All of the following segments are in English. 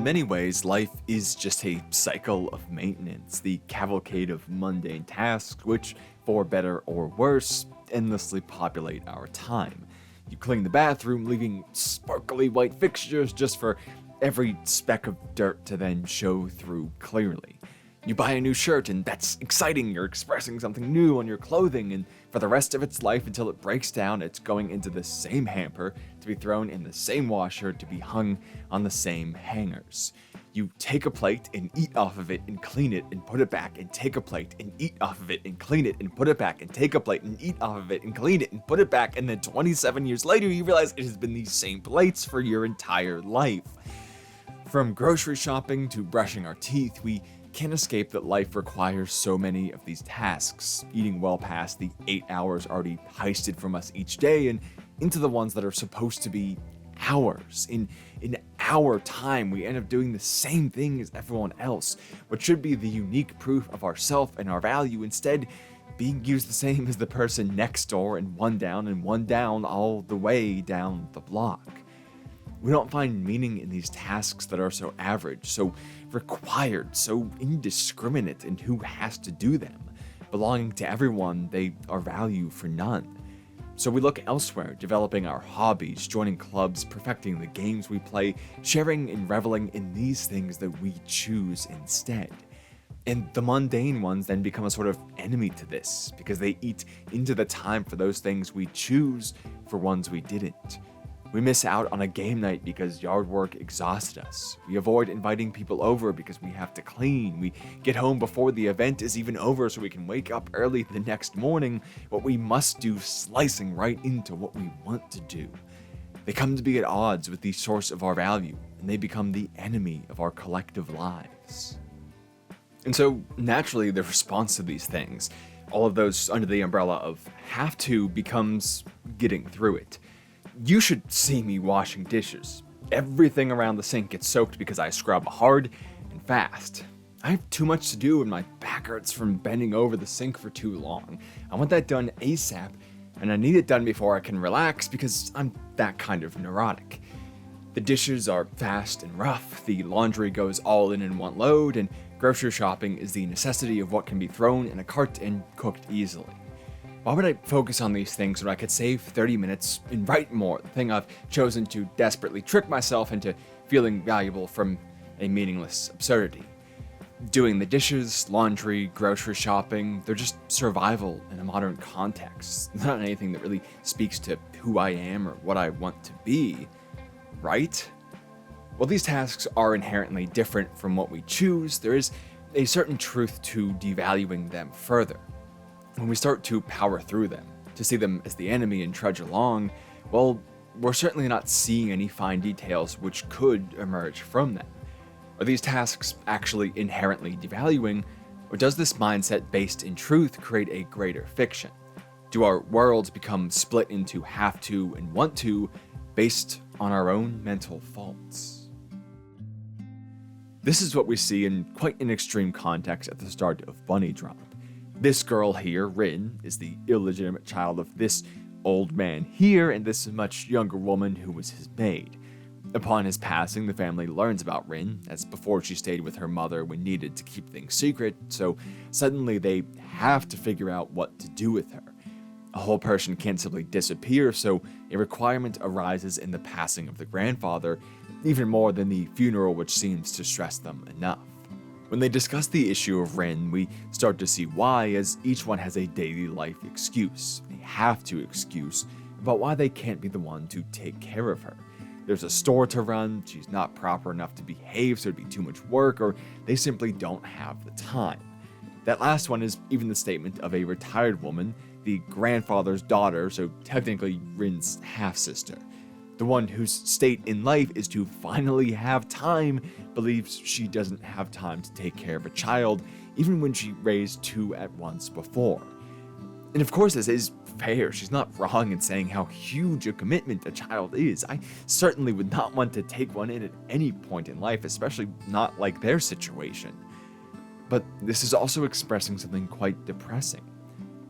In many ways, life is just a cycle of maintenance, the cavalcade of mundane tasks which, for better or worse, endlessly populate our time. You clean the bathroom, leaving sparkly white fixtures just for every speck of dirt to then show through clearly. You buy a new shirt, and that's exciting. You're expressing something new on your clothing, and for the rest of its life until it breaks down, it's going into the same hamper, to be thrown in the same washer, to be hung on the same hangers. You take a plate and eat off of it and clean it and put it back and take a plate and eat off of it and clean it and put it back and take a plate and eat off of it and clean it and put it back, and then 27 years later you realize it has been these same plates for your entire life. From grocery shopping to brushing our teeth, we can't escape that life requires so many of these tasks, eating well past the 8 hours already heisted from us each day and into the ones that are supposed to be hours. In our time, we end up doing the same thing as everyone else, what should be the unique proof of ourself and our value, instead being used the same as the person next door, and one down all the way down the block. We don't find meaning in these tasks that are so average, so required, so indiscriminate in who has to do them. Belonging to everyone, they are value for none. So we look elsewhere, developing our hobbies, joining clubs, perfecting the games we play, sharing and reveling in these things that we choose instead. And the mundane ones then become a sort of enemy to this, because they eat into the time for those things we choose for ones we didn't. We miss out on a game night because yard work exhausted us. We avoid inviting people over because we have to clean. We get home before the event is even over so we can wake up early the next morning, what we must do slicing right into what we want to do. They come to be at odds with the source of our value, and they become the enemy of our collective lives. And so, naturally, the response to these things, all of those under the umbrella of have to, becomes getting through it. You should see me washing dishes. Everything around the sink gets soaked because I scrub hard and fast. I have too much to do and my back hurts from bending over the sink for too long. I want that done ASAP, and I need it done before I can relax because I'm that kind of neurotic. The dishes are fast and rough, the laundry goes all in one load, and grocery shopping is the necessity of what can be thrown in a cart and cooked easily. Why would I focus on these things when I could save 30 minutes and write more, the thing I've chosen to desperately trick myself into feeling valuable from a meaningless absurdity? Doing the dishes, laundry, grocery shopping, they're just survival in a modern context, not anything that really speaks to who I am or what I want to be, right? While these tasks are inherently different from what we choose, there is a certain truth to devaluing them further. When we start to power through them, to see them as the enemy and trudge along, well, we're certainly not seeing any fine details which could emerge from them. Are these tasks actually inherently devaluing, or does this mindset based in truth create a greater fiction? Do our worlds become split into have to and want to based on our own mental faults? This is what we see in quite an extreme context at the start of Bunny Drop. This girl here, Rin, is the illegitimate child of this old man here and this much younger woman who was his maid. Upon his passing, the family learns about Rin, as before she stayed with her mother when needed to keep things secret, so suddenly they have to figure out what to do with her. A whole person can't simply disappear, so a requirement arises in the passing of the grandfather, even more than the funeral, which seems to stress them enough. When they discuss the issue of Rin, we start to see why, as each one has a daily life excuse, a have-to excuse, about why they can't be the one to take care of her. There's a store to run, she's not proper enough to behave, so it'd be too much work, or they simply don't have the time. That last one is even the statement of a retired woman, the grandfather's daughter, so technically Rin's half-sister. The one whose state in life is to finally have time believes she doesn't have time to take care of a child, even when she raised two at once before. And of course this is fair, she's not wrong in saying how huge a commitment a child is. I certainly would not want to take one in at any point in life, especially not like their situation. But this is also expressing something quite depressing.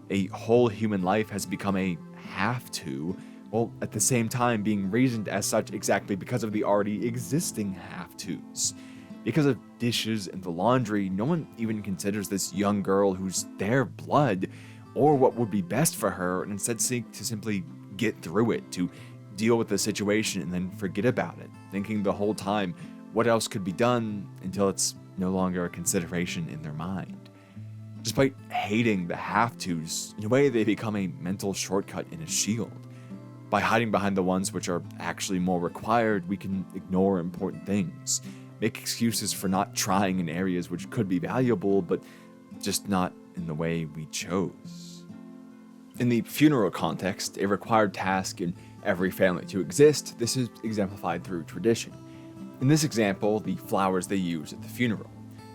A whole human life has become a have to, while at the same time being reasoned as such exactly because of the already existing have-tos. Because of dishes and the laundry, no one even considers this young girl who's their blood or what would be best for her, and instead seek to simply get through it, to deal with the situation and then forget about it, thinking the whole time what else could be done until it's no longer a consideration in their mind. Despite hating the have-tos, in a way they become a mental shortcut and a shield. By hiding behind the ones which are actually more required, we can ignore important things, make excuses for not trying in areas which could be valuable, but just not in the way we chose. In the funeral context, a required task in every family to exist, this is exemplified through tradition. In this example, the flowers they use at the funeral.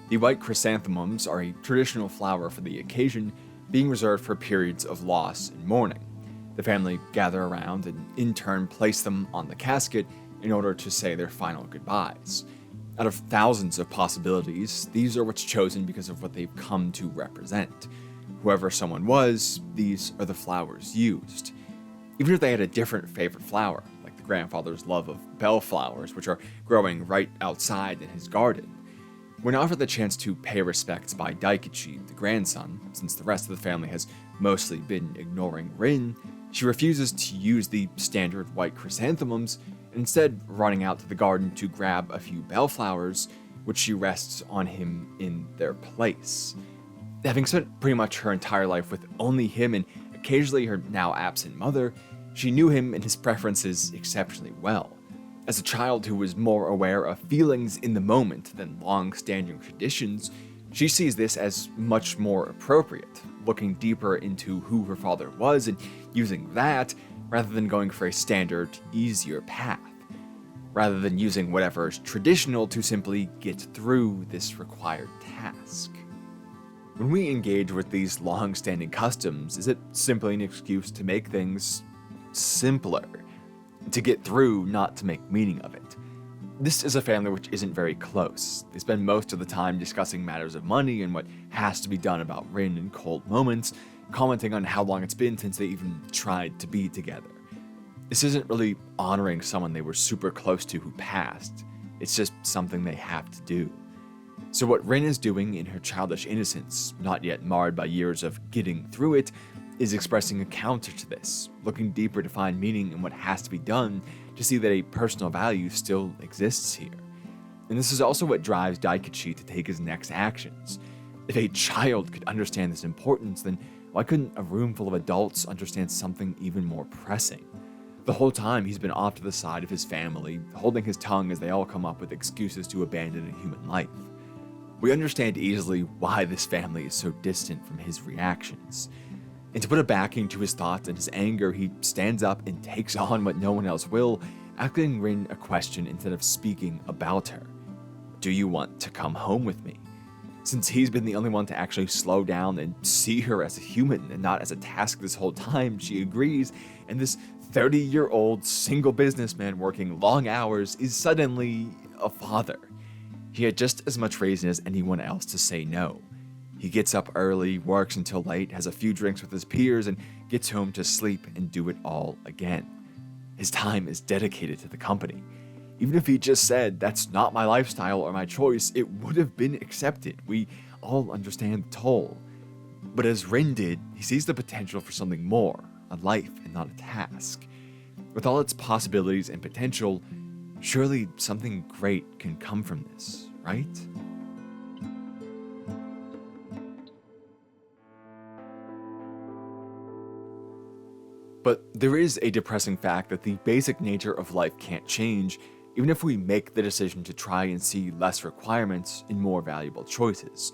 The white chrysanthemums are a traditional flower for the occasion, being reserved for periods of loss and mourning. The family gather around and in turn place them on the casket in order to say their final goodbyes. Out of thousands of possibilities, these are what's chosen because of what they've come to represent. Whoever someone was, these are the flowers used. Even if they had a different favorite flower, like the grandfather's love of bellflowers, which are growing right outside in his garden. When offered the chance to pay respects by Daikichi, the grandson, since the rest of the family has mostly been ignoring Rin, she refuses to use the standard white chrysanthemums, instead running out to the garden to grab a few bellflowers, which she rests on him in their place. Having spent pretty much her entire life with only him and occasionally her now absent mother, she knew him and his preferences exceptionally well. As a child who was more aware of feelings in the moment than long-standing traditions, she sees this as much more appropriate, looking deeper into who her father was and using that rather than going for a standard, easier path, rather than using whatever is traditional to simply get through this required task. When we engage with these long-standing customs, is it simply an excuse to make things simpler? To get through, not to make meaning of it. This is a family which isn't very close. They spend most of the time discussing matters of money and what has to be done about Rin in cold moments, commenting on how long it's been since they even tried to be together. This isn't really honoring someone they were super close to who passed. It's just something they have to do. So what Rin is doing in her childish innocence, not yet marred by years of getting through it, is expressing a counter to this, looking deeper to find meaning in what has to be done to see that a personal value still exists here. And this is also what drives Daikichi to take his next actions. If a child could understand this importance, then why couldn't a room full of adults understand something even more pressing? The whole time he's been off to the side of his family, holding his tongue as they all come up with excuses to abandon a human life. We understand easily why this family is so distant from his reactions. And to put a backing to his thoughts and his anger, he stands up and takes on what no one else will, asking Rin a question instead of speaking about her. Do you want to come home with me? Since he's been the only one to actually slow down and see her as a human and not as a task this whole time, she agrees, and this 30-year-old single businessman working long hours is suddenly a father. He had just as much reason as anyone else to say no. He gets up early, works until late, has a few drinks with his peers, and gets home to sleep and do it all again. His time is dedicated to the company. Even if he just said, "That's not my lifestyle or my choice," it would have been accepted. We all understand the toll. But as Rin did, he sees the potential for something more, a life and not a task. With all its possibilities and potential, surely something great can come from this, right? But there is a depressing fact that the basic nature of life can't change, even if we make the decision to try and see less requirements and more valuable choices.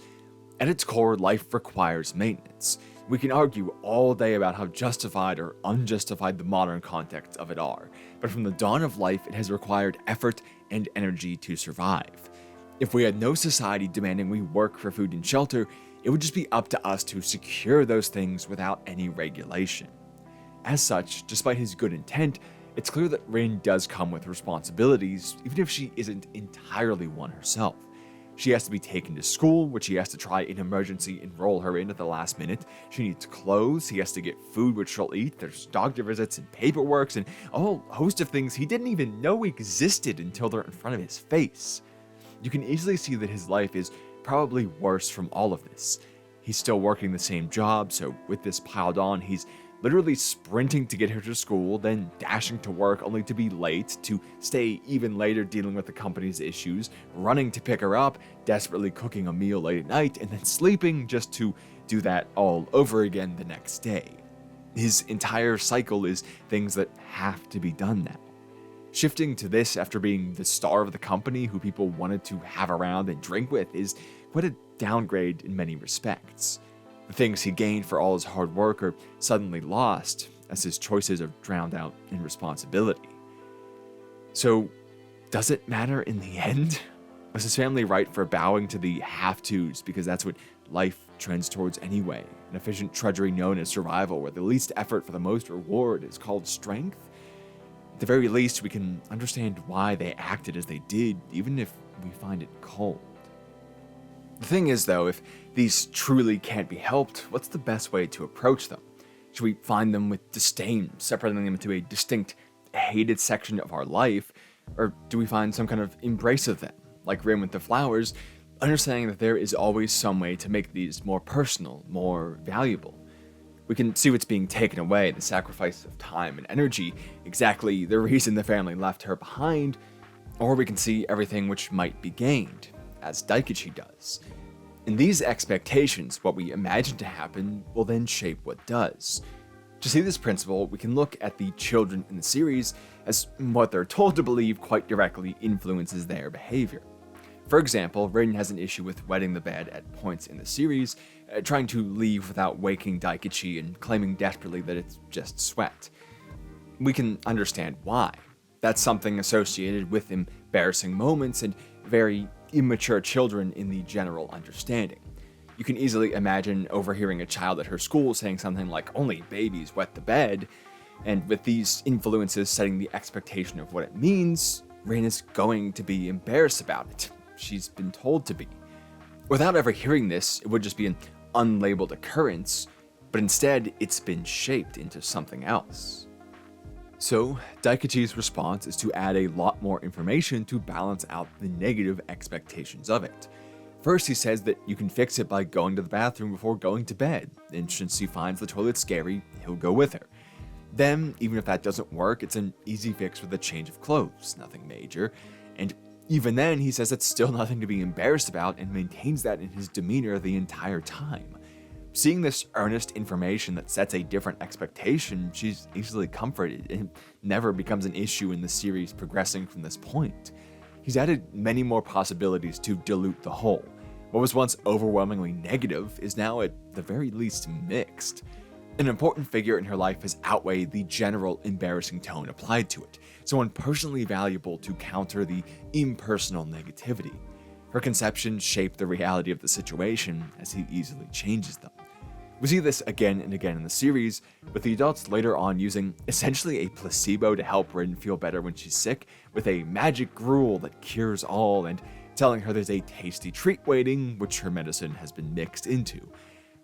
At its core, life requires maintenance. We can argue all day about how justified or unjustified the modern contexts of it are, but from the dawn of life, it has required effort and energy to survive. If we had no society demanding we work for food and shelter, it would just be up to us to secure those things without any regulation. As such, despite his good intent, it's clear that Rin does come with responsibilities, even if she isn't entirely one herself. She has to be taken to school, which he has to try an emergency enroll her in at the last minute. She needs clothes, he has to get food which she'll eat, there's doctor visits and paperwork and a whole host of things he didn't even know existed until they're in front of his face. You can easily see that his life is probably worse from all of this. He's still working the same job, so with this piled on, he's literally sprinting to get her to school, then dashing to work only to be late, to stay even later dealing with the company's issues, running to pick her up, desperately cooking a meal late at night, and then sleeping just to do that all over again the next day. His entire cycle is things that have to be done now. Shifting to this after being the star of the company who people wanted to have around and drink with is quite a downgrade in many respects. The things he gained for all his hard work are suddenly lost as his choices are drowned out in responsibility. So, does it matter in the end? Was his family right for bowing to the have-tos because that's what life trends towards anyway? An efficient drudgery known as survival where the least effort for the most reward is called strength? At the very least, we can understand why they acted as they did, even if we find it cold. The thing is, though, if these truly can't be helped, what's the best way to approach them? Should we find them with disdain, separating them into a distinct, hated section of our life? Or do we find some kind of embrace of them, like Rin with the flowers, understanding that there is always some way to make these more personal, more valuable? We can see what's being taken away, the sacrifice of time and energy, exactly the reason the family left her behind, or we can see everything which might be gained, as Daikichi does. In these expectations, what we imagine to happen will then shape what does. To see this principle, we can look at the children in the series as what they're told to believe quite directly influences their behavior. For example, Rin has an issue with wetting the bed at points in the series, trying to leave without waking Daikichi and claiming desperately that it's just sweat. We can understand why. That's something associated with embarrassing moments and very immature children in the general understanding. You can easily imagine overhearing a child at her school saying something like, "Only babies wet the bed," and with these influences setting the expectation of what it means, Rin is going to be embarrassed about it. She's been told to be. Without ever hearing this, it would just be an unlabeled occurrence, but instead it's been shaped into something else. So, Daikichi's response is to add a lot more information to balance out the negative expectations of it. First, he says that you can fix it by going to the bathroom before going to bed, and since he finds the toilet scary, he'll go with her. Then, even if that doesn't work, it's an easy fix with a change of clothes, nothing major, and even then, he says it's still nothing to be embarrassed about and maintains that in his demeanor the entire time. Seeing this earnest information that sets a different expectation, she's easily comforted and never becomes an issue in the series progressing from this point. He's added many more possibilities to dilute the whole. What was once overwhelmingly negative is now at the very least mixed. An important figure in her life has outweighed the general embarrassing tone applied to it, someone personally valuable to counter the impersonal negativity. Her conceptions shape the reality of the situation as he easily changes them. We see this again and again in the series, with the adults later on using essentially a placebo to help Rin feel better when she's sick, with a magic gruel that cures all, and telling her there's a tasty treat waiting, which her medicine has been mixed into.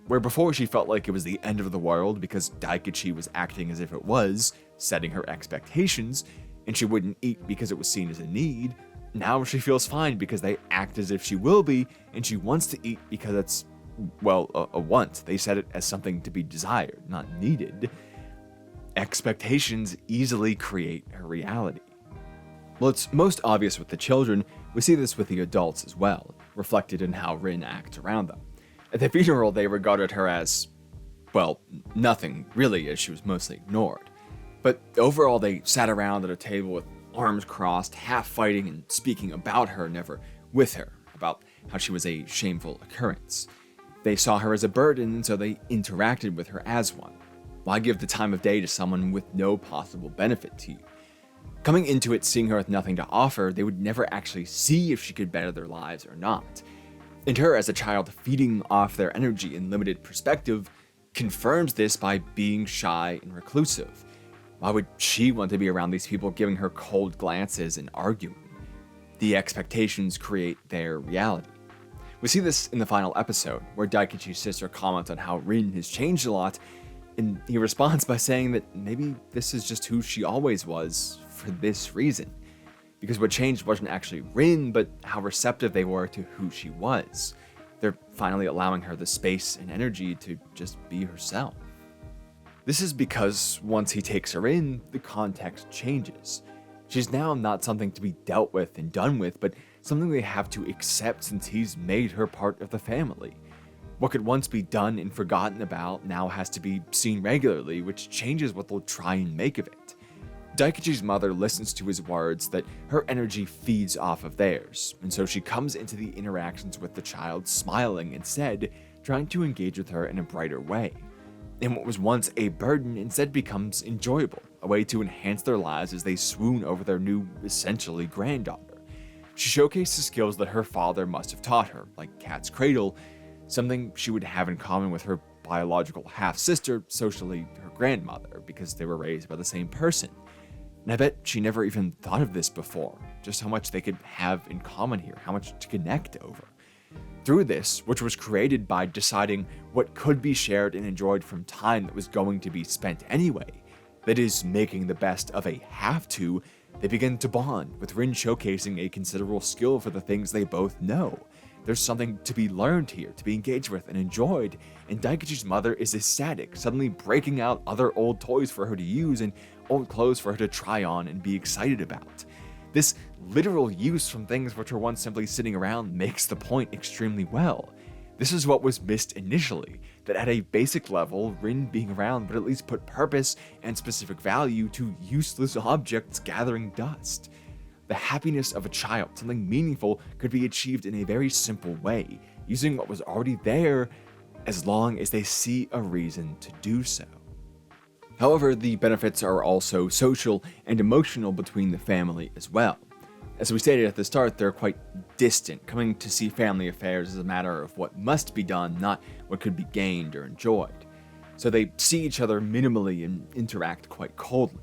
Where before she felt like it was the end of the world because Daikichi was acting as if it was, setting her expectations, and she wouldn't eat because it was seen as a need, now she feels fine because they act as if she will be, and she wants to eat because it's, well, a want. They said it as something to be desired, not needed. Expectations easily create a reality. Well, it's most obvious with the children. We see this with the adults as well, reflected in how Rin acts around them. At the funeral, they regarded her as, well, nothing really, as she was mostly ignored. But overall, they sat around at a table with arms crossed, half fighting and speaking about her, never with her, about how she was a shameful occurrence. They saw her as a burden, and so they interacted with her as one. Why give the time of day to someone with no possible benefit to you? Coming into it, seeing her with nothing to offer, they would never actually see if she could better their lives or not. And her, as a child, feeding off their energy and limited perspective, confirms this by being shy and reclusive. Why would she want to be around these people giving her cold glances and arguing? The expectations create their reality. We see this in the final episode, where Daikichi's sister comments on how Rin has changed a lot, and he responds by saying that maybe this is just who she always was for this reason. Because what changed wasn't actually Rin, but how receptive they were to who she was. They're finally allowing her the space and energy to just be herself. This is because once he takes her in, the context changes. She's now not something to be dealt with and done with, but something they have to accept since he's made her part of the family. What could once be done and forgotten about now has to be seen regularly, which changes what they'll try and make of it. Daikichi's mother listens to his words that her energy feeds off of theirs, and so she comes into the interactions with the child smiling instead, trying to engage with her in a brighter way. And what was once a burden instead becomes enjoyable, a way to enhance their lives as they swoon over their new, essentially, granddaughter. She showcased the skills that her father must have taught her, like cat's cradle, something she would have in common with her biological half-sister, socially her grandmother, because they were raised by the same person. And I bet she never even thought of this before, just how much they could have in common here, how much to connect over. Through this, which was created by deciding what could be shared and enjoyed from time that was going to be spent anyway, that is, making the best of a have-to, they begin to bond, with Rin showcasing a considerable skill for the things they both know. There's something to be learned here, to be engaged with and enjoyed, and Daikichi's mother is ecstatic, suddenly breaking out other old toys for her to use and old clothes for her to try on and be excited about. This literal use from things which were once simply sitting around makes the point extremely well. This is what was missed initially, that at a basic level, Rin being around would at least put purpose and specific value to useless objects gathering dust. The happiness of a child, something meaningful, could be achieved in a very simple way, using what was already there, as long as they see a reason to do so. However, the benefits are also social and emotional between the family as well. As we stated at the start, they're quite distant, coming to see family affairs as a matter of what must be done, not what could be gained or enjoyed. So they see each other minimally and interact quite coldly.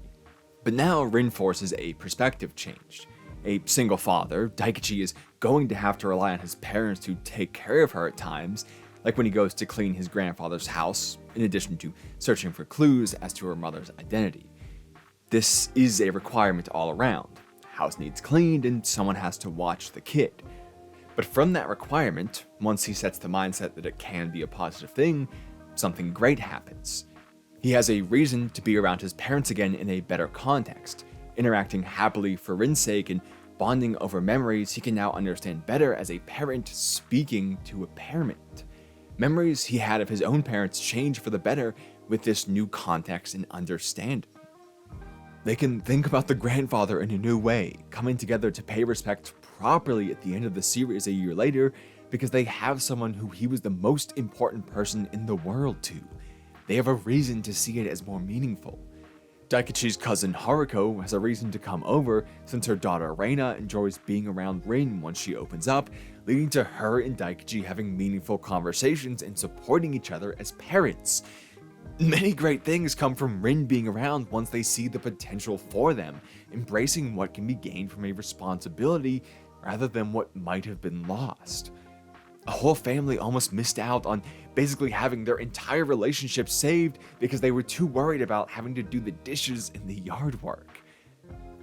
But now Rin forces a perspective change. A single father, Daikichi is going to have to rely on his parents to take care of her at times, like when he goes to clean his grandfather's house, in addition to searching for clues as to her mother's identity. This is a requirement all around. House needs cleaned and someone has to watch the kid. But from that requirement, once he sets the mindset that it can be a positive thing, something great happens. He has a reason to be around his parents again in a better context, interacting happily for Rin's sake and bonding over memories he can now understand better as a parent speaking to a parent. Memories he had of his own parents change for the better with this new context and understanding. They can think about the grandfather in a new way, coming together to pay respect properly at the end of the series a year later, because they have someone who he was the most important person in the world to. They have a reason to see it as more meaningful. Daikichi's cousin Haruko has a reason to come over since her daughter Reina enjoys being around Rin once she opens up, leading to her and Daikichi having meaningful conversations and supporting each other as parents. Many great things come from Rin being around once they see the potential for them, embracing what can be gained from a responsibility rather than what might have been lost. A whole family almost missed out on basically having their entire relationship saved because they were too worried about having to do the dishes and the yard work.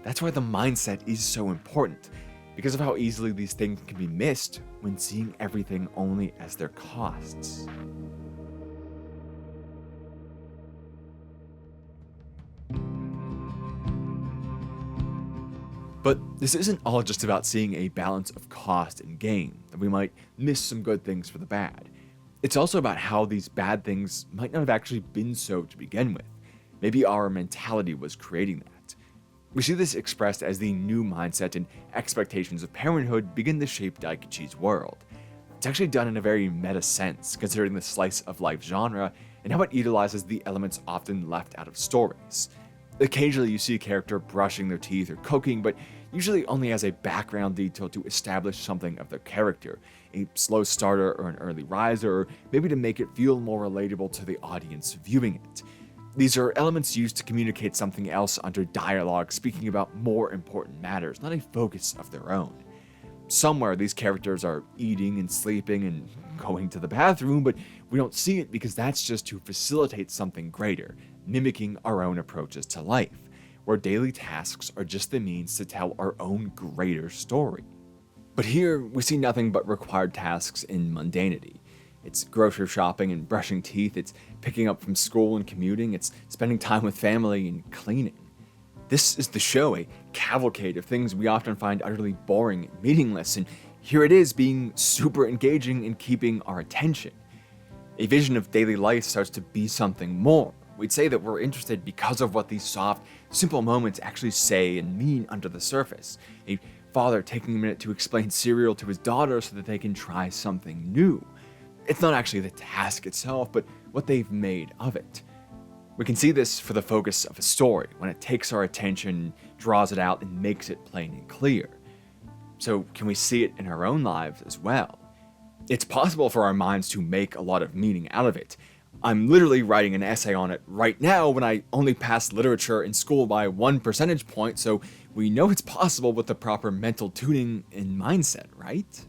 That's why the mindset is so important, because of how easily these things can be missed when seeing everything only as their costs. But this isn't all just about seeing a balance of cost and gain, that we might miss some good things for the bad. It's also about how these bad things might not have actually been so to begin with. Maybe our mentality was creating that. We see this expressed as the new mindset and expectations of parenthood begin to shape Daikichi's world. It's actually done in a very meta sense, considering the slice of life genre and how it utilizes the elements often left out of stories. Occasionally you see a character brushing their teeth or cooking, but usually only as a background detail to establish something of their character, a slow starter or an early riser, or maybe to make it feel more relatable to the audience viewing it. These are elements used to communicate something else under dialogue, speaking about more important matters, not a focus of their own. somewhere these characters are eating and sleeping and going to the bathroom, but we don't see it because that's just to facilitate something greater, mimicking our own approaches to life, where daily tasks are just the means to tell our own greater story. But here, we see nothing but required tasks in mundanity. It's grocery shopping and brushing teeth, it's picking up from school and commuting, it's spending time with family and cleaning. This is the show, a cavalcade of things we often find utterly boring and meaningless, and here it is being super engaging and keeping our attention. A vision of daily life starts to be something more. We'd say that we're interested because of what these soft, simple moments actually say and mean under the surface. A father taking a minute to explain cereal to his daughter so that they can try something new. It's not actually the task itself, but what they've made of it. We can see this for the focus of a story, when it takes our attention, draws it out, and makes it plain and clear. So can we see it in our own lives as well? It's possible for our minds to make a lot of meaning out of it. I'm literally writing an essay on it right now when I only passed literature in school by 1 percentage point, so we know it's possible with the proper mental tuning and mindset, right?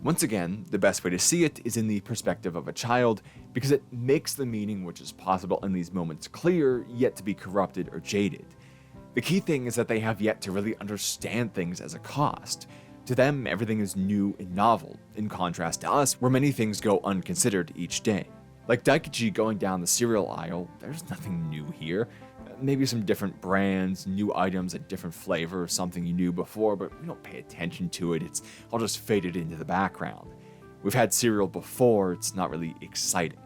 Once again, the best way to see it is in the perspective of a child, because it makes the meaning which is possible in these moments clear, yet to be corrupted or jaded. The key thing is that they have yet to really understand things as a cost. To them, everything is new and novel, in contrast to us, where many things go unconsidered each day. Like Daikichi going down the cereal aisle, there's nothing new here. Maybe some different brands, new items, a different flavor, something you knew before, but we don't pay attention to it. It's all just faded into the background. We've had cereal before, it's not really exciting.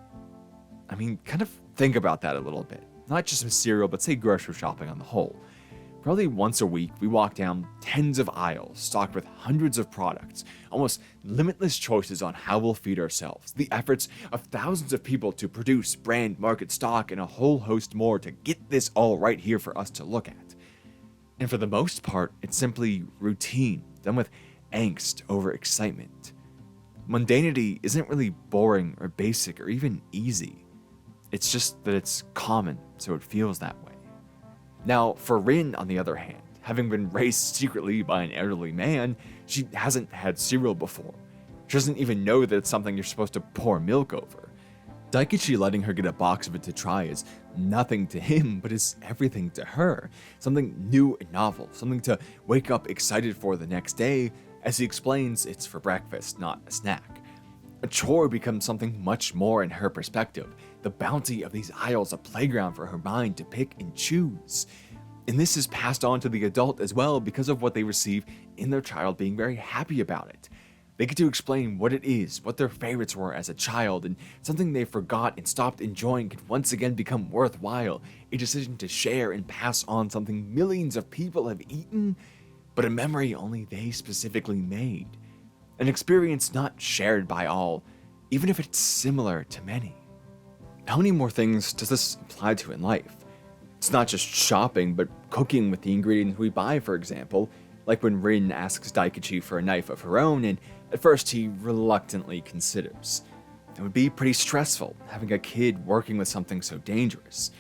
I mean, kind of think about that a little bit. Not just with cereal, but say grocery shopping on the whole. Probably once a week, we walk down tens of aisles stocked with hundreds of products, almost limitless choices on how we'll feed ourselves, the efforts of thousands of people to produce, brand, market, stock, and a whole host more to get this all right here for us to look at. And for the most part, it's simply routine, done with angst over excitement. Mundanity isn't really boring or basic or even easy. It's just that it's common, so it feels that way. Now, for Rin, on the other hand, having been raised secretly by an elderly man, she hasn't had cereal before. She doesn't even know that it's something you're supposed to pour milk over. Daikichi letting her get a box of it to try is nothing to him, but is everything to her. Something new and novel, something to wake up excited for the next day. As he explains, it's for breakfast, not a snack. A chore becomes something much more in her perspective. The bounty of these aisles a playground for her mind to pick and choose. And this is passed on to the adult as well because of what they receive in their child being very happy about it. They get to explain what it is, what their favorites were as a child, and something they forgot and stopped enjoying can once again become worthwhile. A decision to share and pass on something millions of people have eaten, but a memory only they specifically made. An experience not shared by all, even if it's similar to many. How many more things does this apply to in life? It's not just shopping, but cooking with the ingredients we buy, for example, like when Rin asks Daikichi for a knife of her own, and at first he reluctantly considers. It would be pretty stressful, having a kid working with something so dangerous.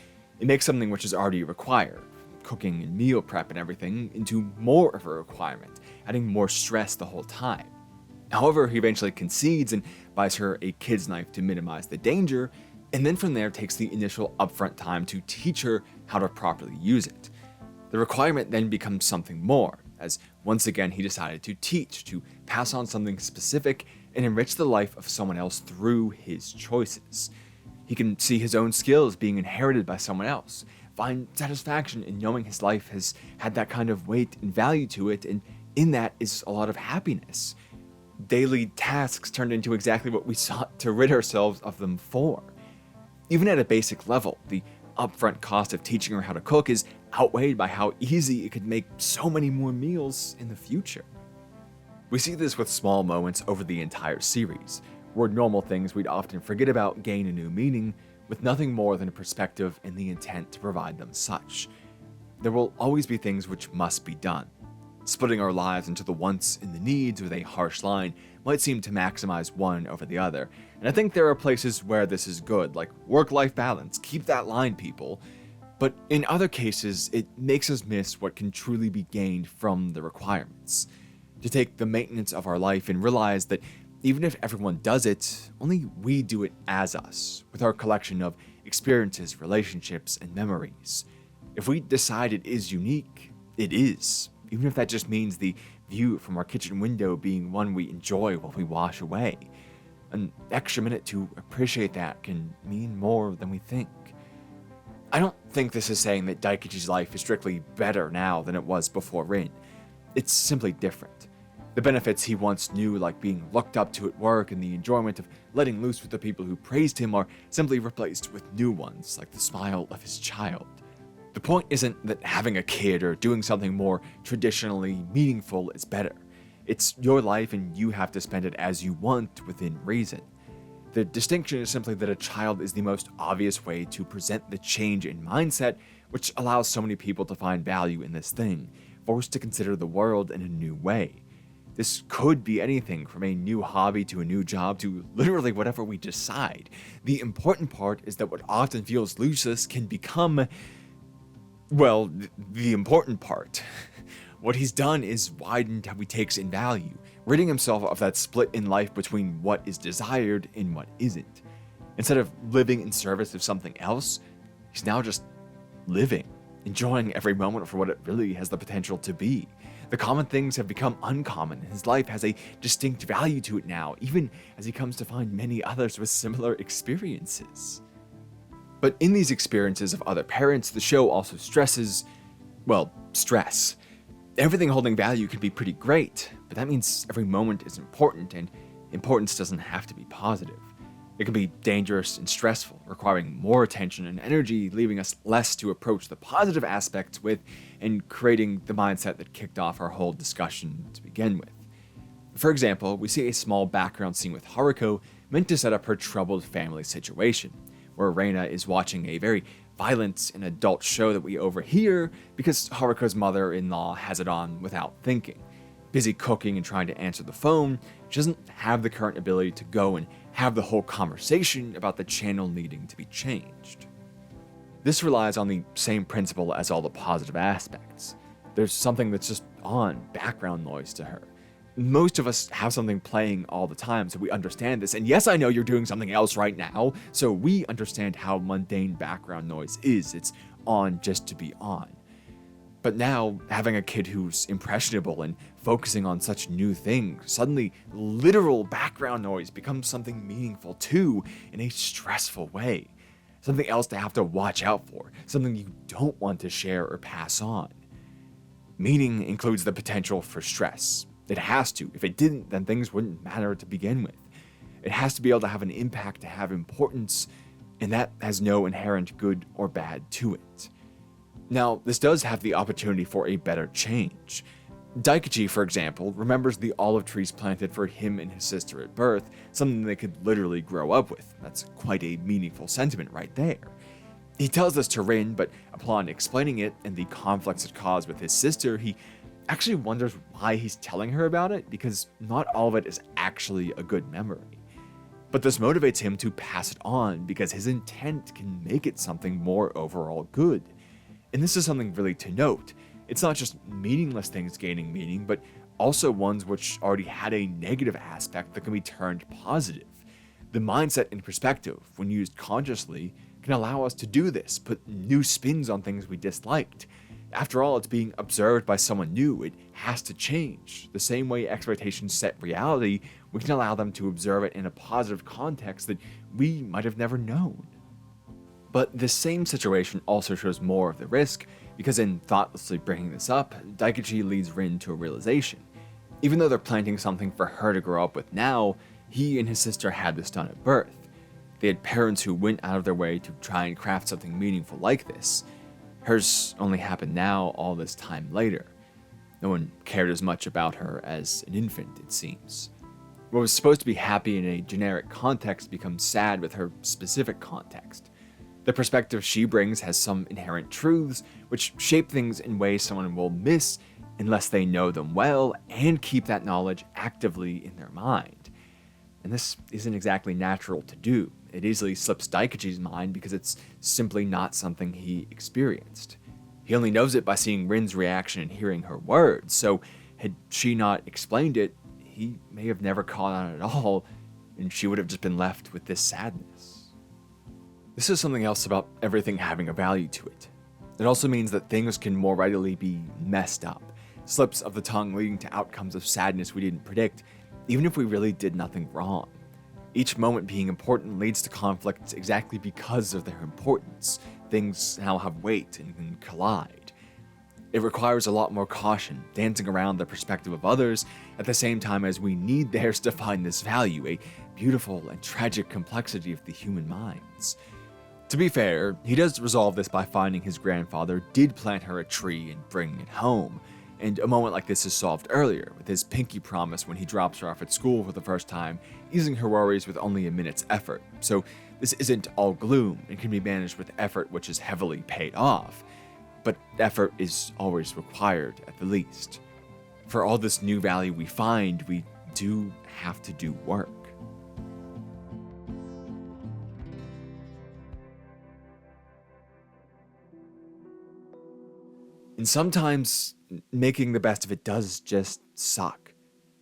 It makes something which is already required, cooking and meal prep and everything, into more of a requirement, adding more stress the whole time. However, he eventually concedes and buys her a kid's knife to minimize the danger, and then from there takes the initial upfront time to teach her how to properly use it. The requirement then becomes something more, as once again he decided to teach, to pass on something specific and enrich the life of someone else through his choices. He can see his own skills being inherited by someone else, find satisfaction in knowing his life has had that kind of weight and value to it, and in that is a lot of happiness. Daily tasks turned into exactly what we sought to rid ourselves of them for. Even at a basic level, the upfront cost of teaching her how to cook is outweighed by how easy it could make so many more meals in the future. We see this with small moments over the entire series, where normal things we'd often forget about gain a new meaning, with nothing more than a perspective and the intent to provide them such. There will always be things which must be done. Splitting our lives into the wants and the needs with a harsh line might seem to maximize one over the other, and I think there are places where this is good, like work-life balance, keep that line, people. But in other cases, it makes us miss what can truly be gained from the requirements. to take the maintenance of our life and realize that even if everyone does it, only we do it as us, with our collection of experiences, relationships, and memories. If we decide it is unique, it is, even if that just means the view from our kitchen window being one we enjoy while we wash away. An extra minute to appreciate that can mean more than we think. I don't think this is saying that Daikichi's life is strictly better now than it was before Rin. It's simply different. The benefits he once knew, like being looked up to at work and the enjoyment of letting loose with the people who praised him, are simply replaced with new ones, like the smile of his child. The point isn't that having a kid or doing something more traditionally meaningful is better. It's your life and you have to spend it as you want within reason. The distinction is simply that a child is the most obvious way to present the change in mindset, which allows so many people to find value in this thing, forced to consider the world in a new way. This could be anything from a new hobby to a new job to literally whatever we decide. The important part is that what often feels useless can become, well, the important part. What he's done is widened how he takes in value, ridding himself of that split in life between what is desired and what isn't. Instead of living in service of something else, he's now just living, enjoying every moment for what it really has the potential to be. The common things have become uncommon, and his life has a distinct value to it now, even as he comes to find many others with similar experiences. But in these experiences of other parents, the show also stresses, well, stress. Everything holding value can be pretty great, but that means every moment is important, and importance doesn't have to be positive. It can be dangerous and stressful, requiring more attention and energy, leaving us less to approach the positive aspects with, and creating the mindset that kicked off our whole discussion to begin with. For example, we see a small background scene with Haruko meant to set up her troubled family situation, where Reina is watching a very violent and adult show that we overhear because Haruko's mother-in-law has it on without thinking. Busy cooking and trying to answer the phone, she doesn't have the current ability to go and have the whole conversation about the channel needing to be changed. This relies on the same principle as all the positive aspects. There's something that's just on, background noise to her. Most of us have something playing all the time, so we understand this. And yes, I know you're doing something else right now, so we understand how mundane background noise is. It's on just to be on. But now, having a kid who's impressionable and focusing on such new things, suddenly literal background noise becomes something meaningful too, in a stressful way. Something else to have to watch out for, something you don't want to share or pass on. Meaning includes the potential for stress. It has to. If it didn't, then things wouldn't matter to begin with. It has to be able to have an impact, to have importance, and that has no inherent good or bad to it. Now, this does have the opportunity for a better change. Daikichi, for example, remembers the olive trees planted for him and his sister at birth, something they could literally grow up with. That's quite a meaningful sentiment right there. He tells this to Rin, but upon explaining it and the conflicts it caused with his sister, he actually wonders why he's telling her about it, because not all of it is actually a good memory. But this motivates him to pass it on because his intent can make it something more overall good. And this is something really to note. It's not just meaningless things gaining meaning, but also ones which already had a negative aspect that can be turned positive. The mindset and perspective, when used consciously, can allow us to do this, put new spins on things we disliked. After all, it's being observed by someone new. It has to change. The same way expectations set reality, we can allow them to observe it in a positive context that we might have never known. But this same situation also shows more of the risk, because in thoughtlessly bringing this up, Daikichi leads Rin to a realization. Even though they're planting something for her to grow up with now, he and his sister had this done at birth. They had parents who went out of their way to try and craft something meaningful like this. Hers only happened now, all this time later. No one cared as much about her as an infant, it seems. What was supposed to be happy in a generic context becomes sad with her specific context. The perspective she brings has some inherent truths which shape things in ways someone will miss unless they know them well and keep that knowledge actively in their mind. And this isn't exactly natural to do. It easily slips Daikichi's mind because it's simply not something he experienced. He only knows it by seeing Rin's reaction and hearing her words, so Had she not explained it, he may have never caught on at all, and she would have just been left with this sadness. This is something else about everything having a value to it. It also means that things can more readily be messed up, slips of the tongue leading to outcomes of sadness we didn't predict, even if we really did nothing wrong. Each moment being important leads to conflicts exactly because of their importance. Things now have weight and can collide. It requires a lot more caution, dancing around the perspective of others at the same time as we need theirs to find this value, a beautiful and tragic complexity of the human minds. To be fair, he does resolve this by finding his grandfather did plant her a tree and bringing it home, and a moment like this is solved earlier, with his pinky promise when he drops her off at school for the first time, easing her worries with only a minute's effort. So this isn't all gloom and can be managed with effort which is heavily paid off. But effort is always required at the least. For all this new value we find, we do have to do work. And sometimes making the best of it does just suck.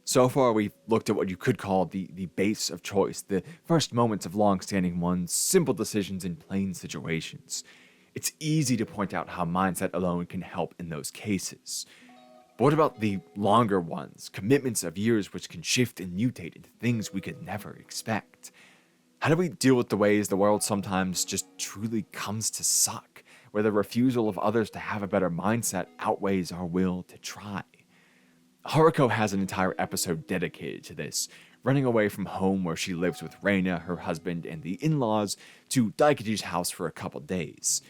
So far, we've looked at what you could call the base of choice, the first moments of long-standing ones, simple decisions in plain situations. It's easy to point out how mindset alone can help in those cases. But what about the longer ones, commitments of years which can shift and mutate into things we could never expect? How do we deal with the ways the world sometimes just truly comes to suck, where the refusal of others to have a better mindset outweighs our will to try? Haruko has an entire episode dedicated to this, running away from home where she lives with Reina, her husband, and the in-laws, to Daikichi's house for a couple days.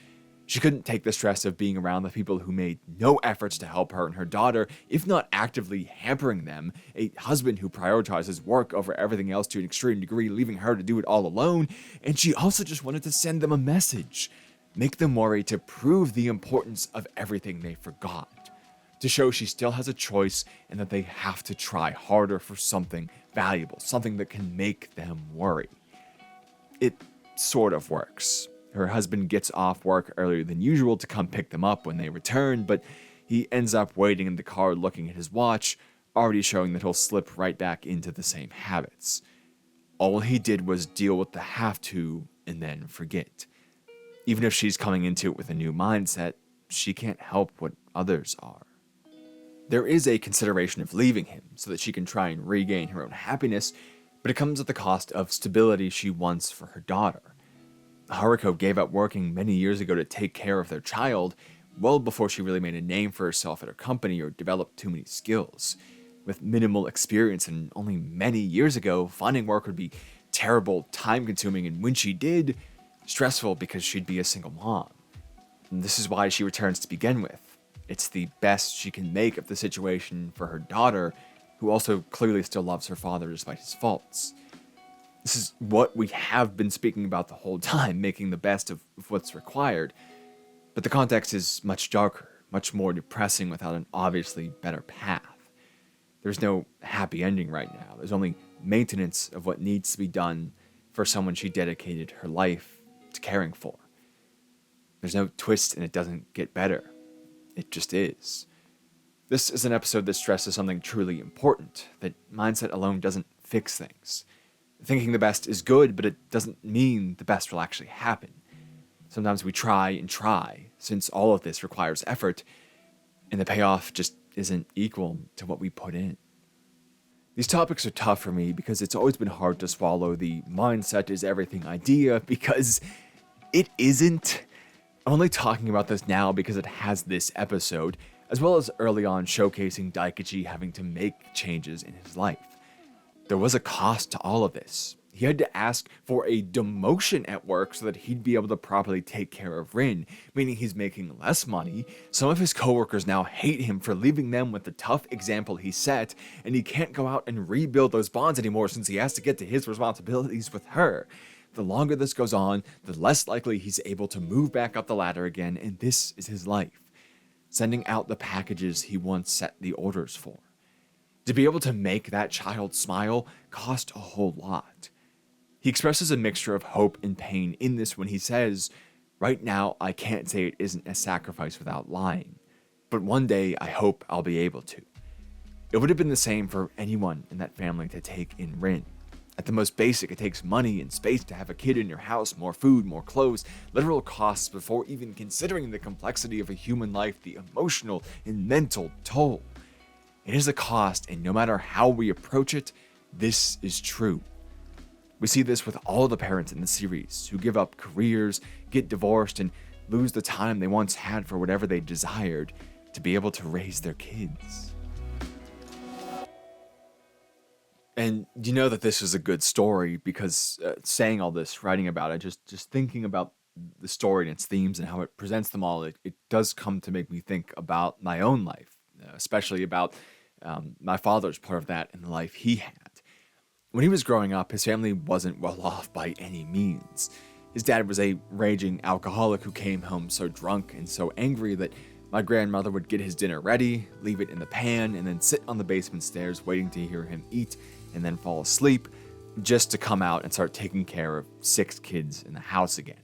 She couldn't take the stress of being around the people who made no efforts to help her and her daughter, if not actively hampering them, a husband who prioritizes work over everything else to an extreme degree, leaving her to do it all alone, and she also just wanted to send them a message. Make them worry to prove the importance of everything they forgot. To show she still has a choice and that they have to try harder for something valuable, something that can make them worry. It sort of works. Her husband gets off work earlier than usual to come pick them up when they return, but he ends up waiting in the car looking at his watch, already showing that he'll slip right back into the same habits. All he did was deal with the have to and then forget. Even if she's coming into it with a new mindset, she can't help what others are. There is a consideration of leaving him so that she can try and regain her own happiness, but it comes at the cost of stability she wants for her daughter. Haruko gave up working many years ago to take care of their child, well before she really made a name for herself at her company or developed too many skills. With minimal experience and only many years ago, finding work would be terrible, time-consuming, and when she did, stressful because she'd be a single mom. And this is why she returns to begin with. It's the best she can make of the situation for her daughter, who also clearly still loves her father despite his faults. This is what we have been speaking about the whole time, making the best of what's required. But the context is much darker, much more depressing without an obviously better path. There's no happy ending right now. There's only maintenance of what needs to be done for someone she dedicated her life to caring for. There's no twist and it doesn't get better. It just is. This is an episode that stresses something truly important, that mindset alone doesn't fix things. Thinking the best is good, but it doesn't mean the best will actually happen. Sometimes we try and try, since all of this requires effort, and the payoff just isn't equal to what we put in. These topics are tough for me because it's always been hard to swallow the mindset is everything idea, because it isn't. I'm only talking about this now because it has this episode, as well as early on showcasing Daikichi having to make changes in his life. There was a cost to all of this. He had to ask for a demotion at work so that he'd be able to properly take care of Rin, meaning he's making less money. Some of his coworkers now hate him for leaving them with the tough example he set, and he can't go out and rebuild those bonds anymore since he has to get to his responsibilities with her. The longer this goes on, the less likely he's able to move back up the ladder again, and this is his life. Sending out the packages he once set the orders for. To be able to make that child smile cost a whole lot. He expresses a mixture of hope and pain in this when he says, "Right now, I can't say it isn't a sacrifice without lying, but one day I hope I'll be able to." It would have been the same for anyone in that family to take in Rin. At the most basic, it takes money and space to have a kid in your house, more food, more clothes, literal costs before even considering the complexity of a human life, the emotional and mental toll. It is a cost, and no matter how we approach it, this is true. We see this with all the parents in the series who give up careers, get divorced, and lose the time they once had for whatever they desired to be able to raise their kids. And you know that this is a good story because saying all this, writing about it, just thinking about the story and its themes and how it presents them all, it does come to make me think about my own life, especially about my father's part of that in the life he had. When he was growing up, his family wasn't well off by any means. His dad was a raging alcoholic who came home so drunk and so angry that my grandmother would get his dinner ready, leave it in the pan, and then sit on the basement stairs waiting to hear him eat and then fall asleep, just to come out and start taking care of 6 kids in the house again.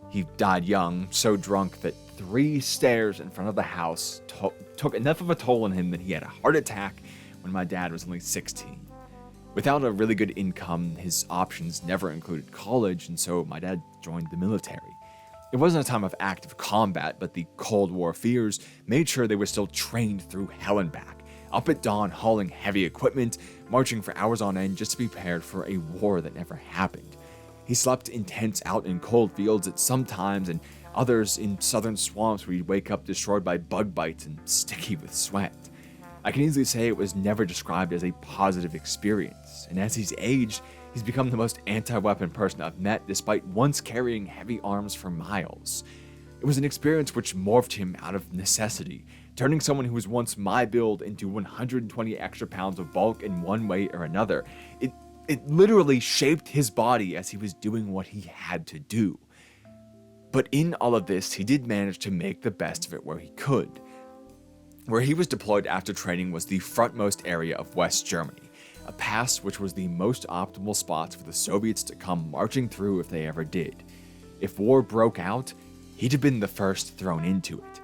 He died young, so drunk that 3 stairs in front of the house took enough of a toll on him that he had a heart attack when my dad was only 16. Without a really good income, his options never included college, and so my dad joined the military. It wasn't a time of active combat, but the Cold War fears made sure they were still trained through hell and back, up at dawn hauling heavy equipment, marching for hours on end just to be prepared for a war that never happened. He slept in tents out in cold fields at some times, and others in southern swamps where he'd wake up destroyed by bug bites and sticky with sweat. I can easily say it was never described as a positive experience, and as he's aged, he's become the most anti-weapon person I've met despite once carrying heavy arms for miles. It was an experience which morphed him out of necessity, turning someone who was once my build into 120 extra pounds of bulk in one way or another. It literally shaped his body as he was doing what he had to do. But in all of this, he did manage to make the best of it where he could. Where he was deployed after training was the frontmost area of West Germany, a pass which was the most optimal spot for the Soviets to come marching through if they ever did. If war broke out, he'd have been the first thrown into it.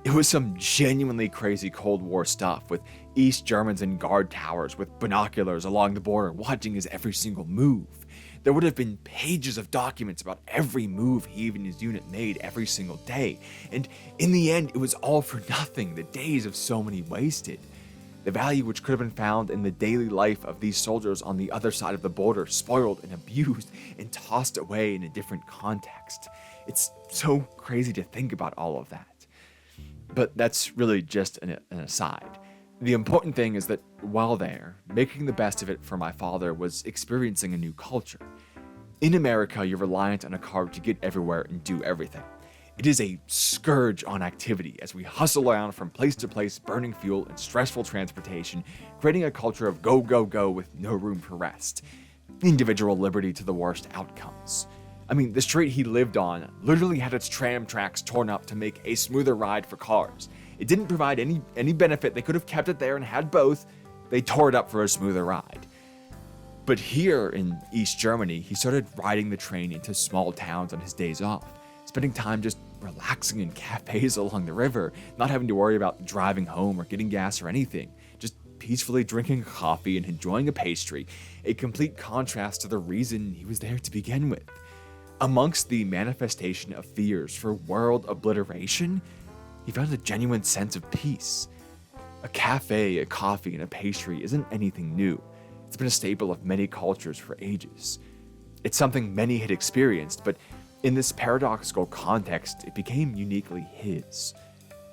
It was some genuinely crazy Cold War stuff, with East Germans in guard towers with binoculars along the border watching his every single move. There would have been pages of documents about every move he and his unit made every single day, and in the end it was all for nothing, the days of so many wasted. The value which could have been found in the daily life of these soldiers on the other side of the border spoiled and abused and tossed away in a different context. It's so crazy to think about all of that. But that's really just an aside. The important thing is that while there, making the best of it for my father was experiencing a new culture. In America, you're reliant on a car to get everywhere and do everything. It is a scourge on activity as we hustle around from place to place, burning fuel and stressful transportation, creating a culture of go, go, go with no room for rest. Individual liberty to the worst outcomes. I mean, the street he lived on literally had its tram tracks torn up to make a smoother ride for cars. It didn't provide any benefit. They could have kept it there and had both. They tore it up for a smoother ride. But here in East Germany, he started riding the train into small towns on his days off, spending time just relaxing in cafes along the river, not having to worry about driving home or getting gas or anything, just peacefully drinking a coffee and enjoying a pastry, a complete contrast to the reason he was there to begin with. Amongst the manifestation of fears for world obliteration, he found a genuine sense of peace. A cafe, a coffee, and a pastry isn't anything new. It's been a staple of many cultures for ages. It's something many had experienced, but in this paradoxical context, it became uniquely his.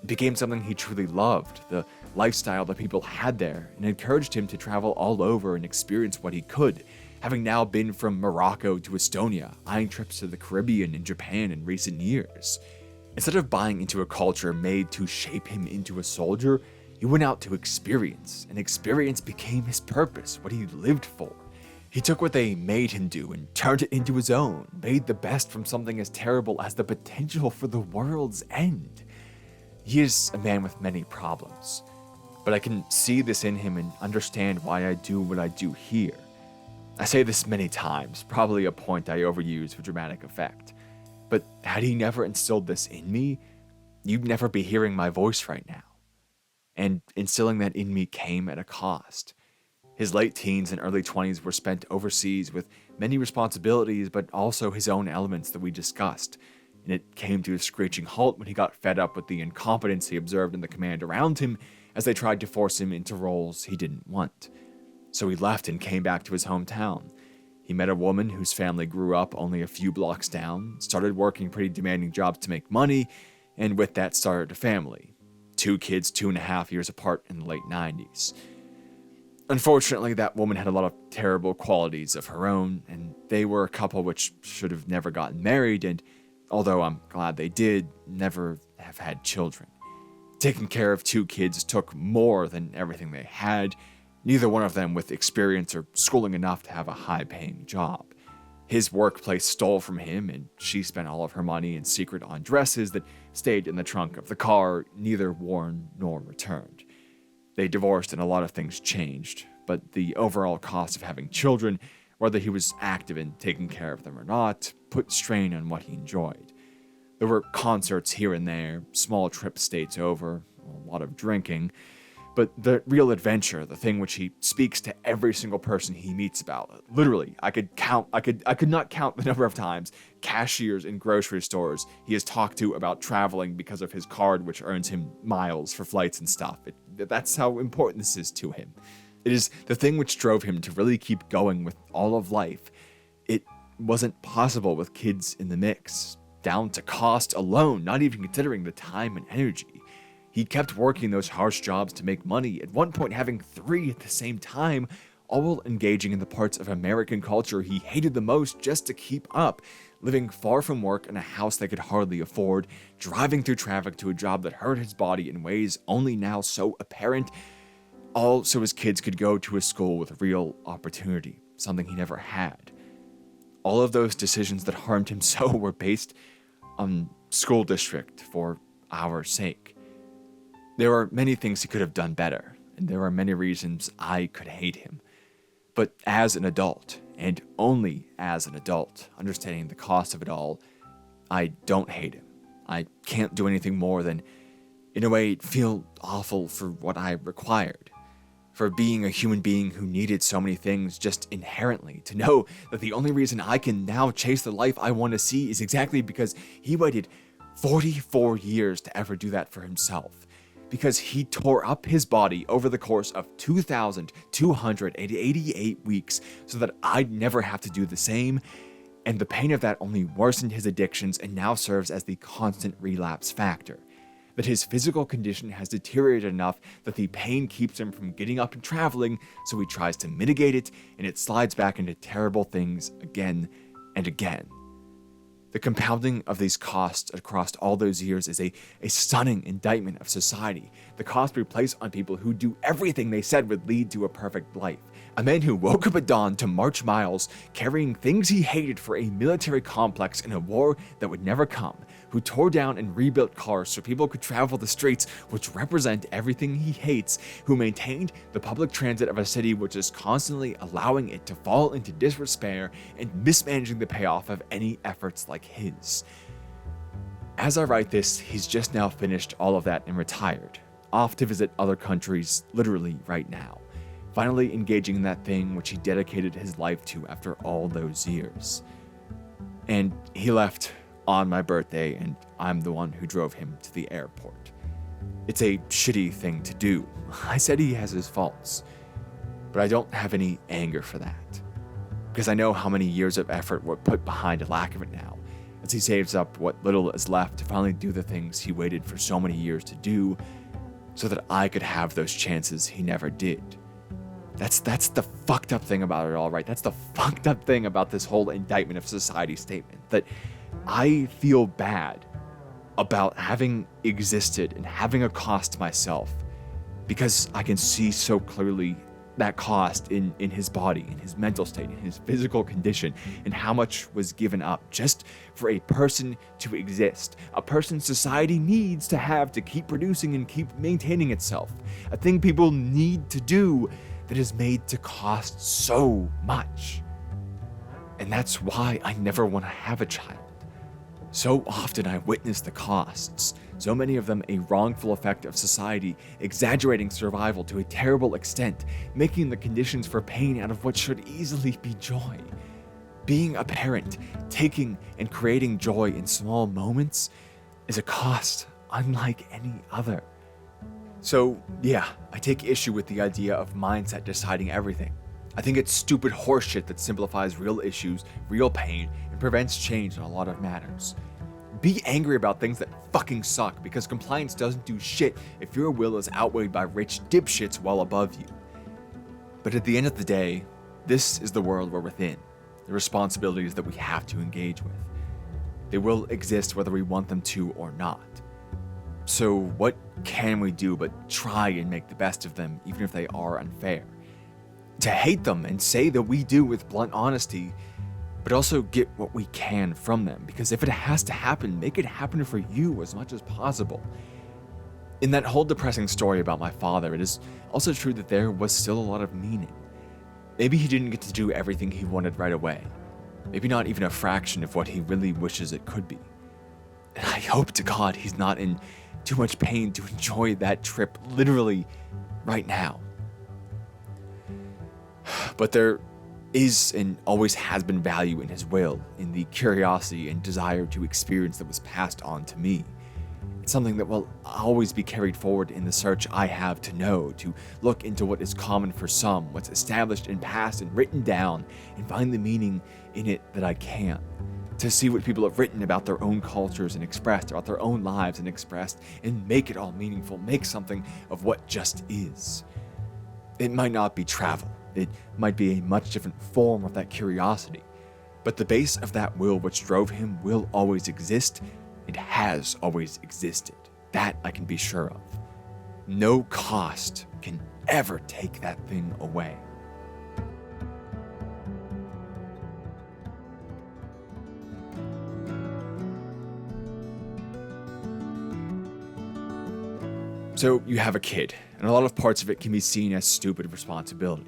It became something he truly loved, the lifestyle that people had there, and encouraged him to travel all over and experience what he could, having now been from Morocco to Estonia, eyeing trips to the Caribbean and Japan in recent years. Instead of buying into a culture made to shape him into a soldier, he went out to experience, and experience became his purpose, what he lived for. He took what they made him do and turned it into his own, made the best from something as terrible as the potential for the world's end. He is a man with many problems, but I can see this in him and understand why I do what I do here. I say this many times, probably a point I overuse for dramatic effect, but had he never instilled this in me, you'd never be hearing my voice right now. and instilling that in me came at a cost. His late teens and early 20s were spent overseas with many responsibilities, but also his own elements that we discussed. And it came to a screeching halt when he got fed up with the incompetence he observed in the command around him as they tried to force him into roles he didn't want. So he left and came back to his hometown. He met a woman whose family grew up only a few blocks down, started working pretty demanding jobs to make money, and with that started a family. 2 kids 2.5 years apart in the late 90s. Unfortunately, that woman had a lot of terrible qualities of her own, and they were a couple which should have never gotten married, and although I'm glad they did, never have had children. Taking care of 2 kids took more than everything they had, neither one of them with experience or schooling enough to have a high-paying job. His workplace stole from him, and she spent all of her money in secret on dresses that stayed in the trunk of the car, neither worn nor returned. They divorced and a lot of things changed, but the overall cost of having children, whether he was active in taking care of them or not, put strain on what he enjoyed. There were concerts here and there, small trips states over, a lot of drinking, but the real adventure, the thing which he speaks to every single person he meets about, literally, I could not count the number of times cashiers in grocery stores he has talked to about traveling because of his card, which earns him miles for flights and stuff. That's how important this is to him. It is the thing which drove him to really keep going with all of life. It wasn't possible with kids in the mix, down to cost alone, not even considering the time and energy. He kept working those harsh jobs to make money, at one point having 3 at the same time, all while engaging in the parts of American culture he hated the most just to keep up, living far from work in a house they could hardly afford, driving through traffic to a job that hurt his body in ways only now so apparent, all so his kids could go to a school with real opportunity, something he never had. All of those decisions that harmed him so were based on school district for our sake. There are many things he could have done better, and there are many reasons I could hate him. But as an adult, and only as an adult, understanding the cost of it all, I don't hate him. I can't do anything more than, in a way, feel awful for what I required. For being a human being who needed so many things just inherently, to know that the only reason I can now chase the life I want to see is exactly because he waited 44 years to ever do that for himself. Because he tore up his body over the course of 2,288 weeks so that I'd never have to do the same, and the pain of that only worsened his addictions and now serves as the constant relapse factor. That his physical condition has deteriorated enough that the pain keeps him from getting up and traveling, so he tries to mitigate it, and it slides back into terrible things again and again. The compounding of these costs across all those years is a stunning indictment of society. The cost we place on people who do everything they said would lead to a perfect life. A man who woke up at dawn to march miles, carrying things he hated for a military complex in a war that would never come, who tore down and rebuilt cars so people could travel the streets which represent everything he hates, who maintained the public transit of a city which is constantly allowing it to fall into disrepair and mismanaging the payoff of any efforts like his. As I write this, he's just now finished all of that and retired, off to visit other countries literally right now, finally engaging in that thing which he dedicated his life to after all those years. And he left on my birthday, and I'm the one who drove him to the airport. It's a shitty thing to do. I said he has his faults, but I don't have any anger for that, because I know how many years of effort were put behind a lack of it now, as he saves up what little is left to finally do the things he waited for so many years to do, so that I could have those chances he never did. That's the fucked up thing about it all, right? That's the fucked up thing about this whole indictment of society statement, that I feel bad about having existed and having a cost to myself, because I can see so clearly that cost in his body, in his mental state, in his physical condition, and how much was given up just for a person to exist, a person society needs to have to keep producing and keep maintaining itself, a thing people need to do that is made to cost so much. And that's why I never want to have a child. So often I witness the costs, so many of them a wrongful effect of society, exaggerating survival to a terrible extent, making the conditions for pain out of what should easily be joy. Being a parent, taking and creating joy in small moments, is a cost unlike any other. So, yeah, I take issue with the idea of mindset deciding everything. I think it's stupid horseshit that simplifies real issues, real pain, and prevents change in a lot of matters. Be angry about things that fucking suck, because compliance doesn't do shit if your will is outweighed by rich dipshits well above you. But at the end of the day, this is the world we're within, the responsibilities that we have to engage with. They will exist whether we want them to or not. So what can we do but try and make the best of them, even if they are unfair? To hate them and say that we do with blunt honesty, but also get what we can from them, because if it has to happen, make it happen for you as much as possible. In that whole depressing story about my father, it is also true that there was still a lot of meaning. Maybe he didn't get to do everything he wanted right away. Maybe not even a fraction of what he really wishes it could be. And I hope to God he's not in too much pain to enjoy that trip literally right now. But there is and always has been value in his will, in the curiosity and desire to experience that was passed on to me. It's something that will always be carried forward in the search I have to know, to look into what is common for some, what's established and passed and written down, and find the meaning in it that I can. To see what people have written about their own cultures and expressed, about their own lives and expressed, and make it all meaningful, make something of what just is. It might not be travel. It might be a much different form of that curiosity, but the base of that will which drove him will always exist. It has always existed. That I can be sure of. No cost can ever take that thing away. So you have a kid, and a lot of parts of it can be seen as stupid responsibility.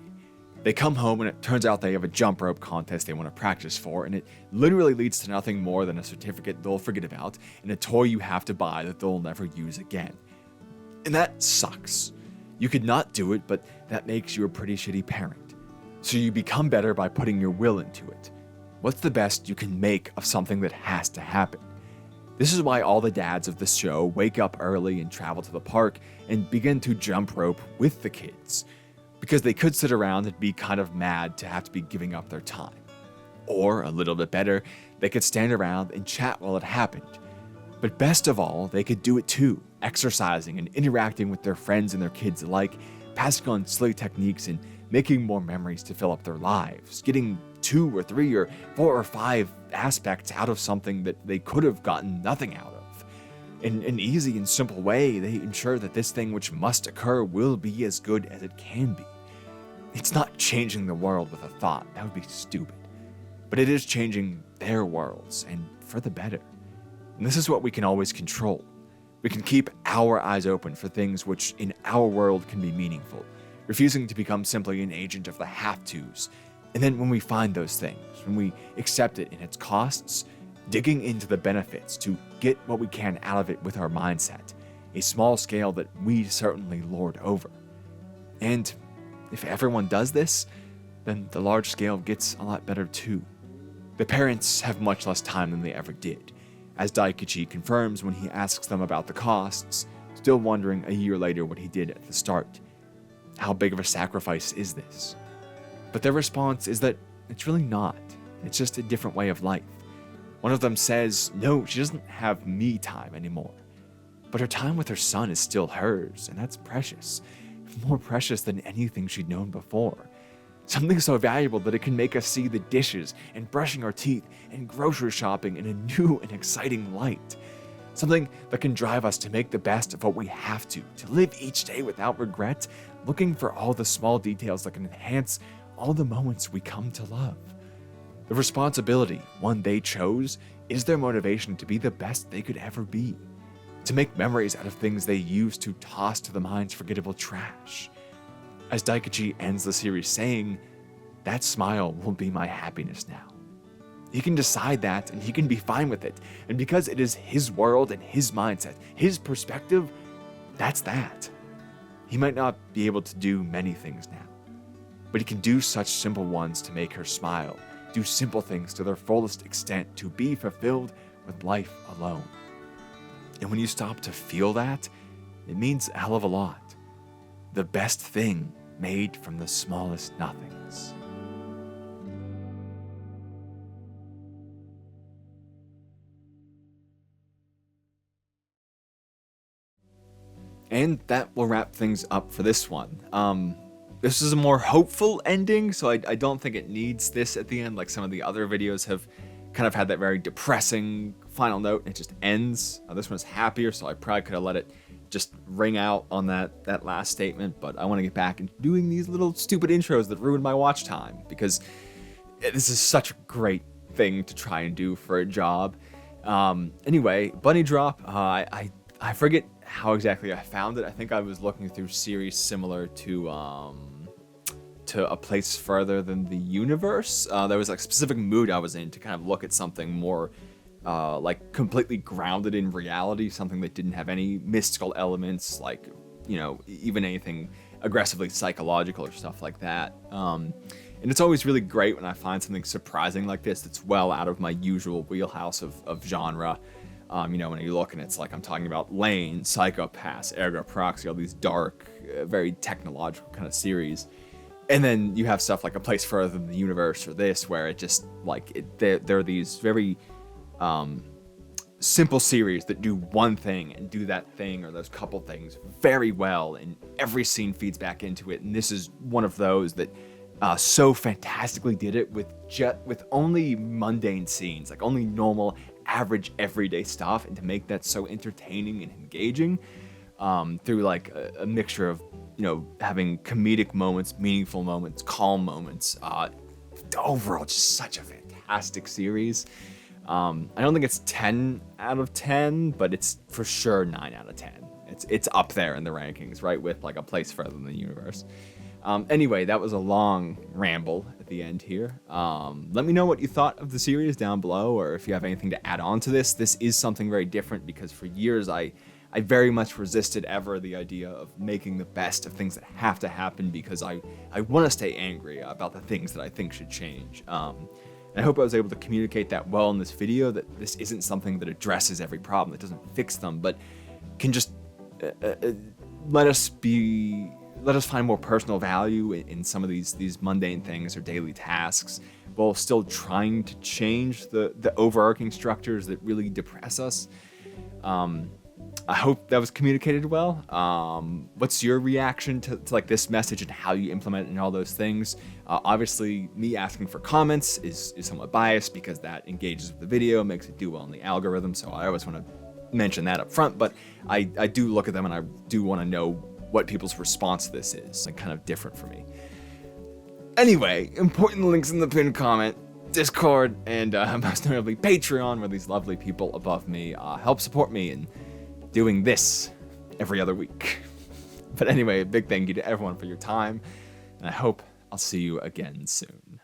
They come home and it turns out they have a jump rope contest they want to practice for, and it literally leads to nothing more than a certificate they'll forget about and a toy you have to buy that they'll never use again. And that sucks. You could not do it, but that makes you a pretty shitty parent. So you become better by putting your will into it. What's the best you can make of something that has to happen? This is why all the dads of the show wake up early and travel to the park and begin to jump rope with the kids. Because they could sit around and be kind of mad to have to be giving up their time. Or, a little bit better, they could stand around and chat while it happened. But best of all, they could do it too, exercising and interacting with their friends and their kids alike, passing on silly techniques and making more memories to fill up their lives, getting 2 or 3 or 4 or 5 aspects out of something that they could have gotten nothing out of. In an easy and simple way, they ensure that this thing which must occur will be as good as it can be. It's not changing the world with a thought, that would be stupid. But it is changing their worlds, and for the better. And this is what we can always control. We can keep our eyes open for things which in our world can be meaningful, refusing to become simply an agent of the have-tos. And then when we find those things, when we accept it in its costs, digging into the benefits to get what we can out of it with our mindset, a small scale that we certainly lord over. And if everyone does this, then the large scale gets a lot better too. The parents have much less time than they ever did, as Daikichi confirms when he asks them about the costs, still wondering a year later what he did at the start. How big of a sacrifice is this? But their response is that it's really not. It's just a different way of life. One of them says, no, she doesn't have me time anymore. But her time with her son is still hers, and that's precious. More precious than anything she'd known before. Something so valuable that it can make us see the dishes and brushing our teeth and grocery shopping in a new and exciting light. Something that can drive us to make the best of what we have to live each day without regret, looking for all the small details that can enhance all the moments we come to love. The responsibility, one they chose, is their motivation to be the best they could ever be. To make memories out of things they used to toss to the mind's forgettable trash. As Daikichi ends the series saying, that smile will be my happiness now. He can decide that and he can be fine with it. And because it is his world and his mindset, his perspective, that's that. He might not be able to do many things now, but he can do such simple ones to make her smile, do simple things to their fullest extent to be fulfilled with life alone. And when you stop to feel that, it means a hell of a lot. The best thing made from the smallest nothings. And that will wrap things up for this one. This is a more hopeful ending, so I don't think it needs this at the end, like some of the other videos have kind of had that very depressing final note, and it just ends. This one's happier, so I probably could have let it just ring out on that last statement, but I want to get back into doing these little stupid intros that ruin my watch time, because this is such a great thing to try and do for a job. Anyway, Bunny Drop, I forget how exactly I found it. I think I was looking through series similar to A Place Further Than the Universe. There was like a specific mood I was in to kind of look at something more like completely grounded in reality, something that didn't have any mystical elements, like, you know, even anything aggressively psychological or stuff like that. And it's always really great when I find something surprising like this that's well out of my usual wheelhouse of genre. You know, when you look and it's like I'm talking about Lane, Psychopaths, Ergo Proxy, all these dark, very technological kind of series. And then you have stuff like A Place Further Than the Universe or this, where it just, like, there are these very simple series that do one thing and do that thing or those couple things very well, and every scene feeds back into it. And this is one of those that so fantastically did it with only mundane scenes, like only normal, average, everyday stuff, and to make that so entertaining and engaging through like a mixture of, you know, having comedic moments, meaningful moments, calm moments. Overall, just such a fantastic series. I don't think it's 10 out of 10, but it's for sure 9 out of 10. It's up there in the rankings, right with like A Place Further Than the Universe. Anyway, that was a long ramble at the end here. Let me know what you thought of the series down below, or if you have anything to add on to this. This is something very different because for years I very much resisted ever the idea of making the best of things that have to happen, because I want to stay angry about the things that I think should change. And I hope I was able to communicate that well in this video, that this isn't something that addresses every problem, that doesn't fix them, but can just let us find more personal value in some of these mundane things or daily tasks, while still trying to change the overarching structures that really depress us. I hope that was communicated well. What's your reaction to like this message and how you implement it and all those things? Obviously, me asking for comments is somewhat biased because that engages with the video, makes it do well in the algorithm, so I always want to mention that up front, but I do look at them and I do want to know what people's response to this is, like kind of different for me. Anyway, important links in the pinned comment, Discord, and most notably Patreon, where these lovely people above me help support me in doing this every other week. But anyway, a big thank you to everyone for your time, and I hope I'll see you again soon.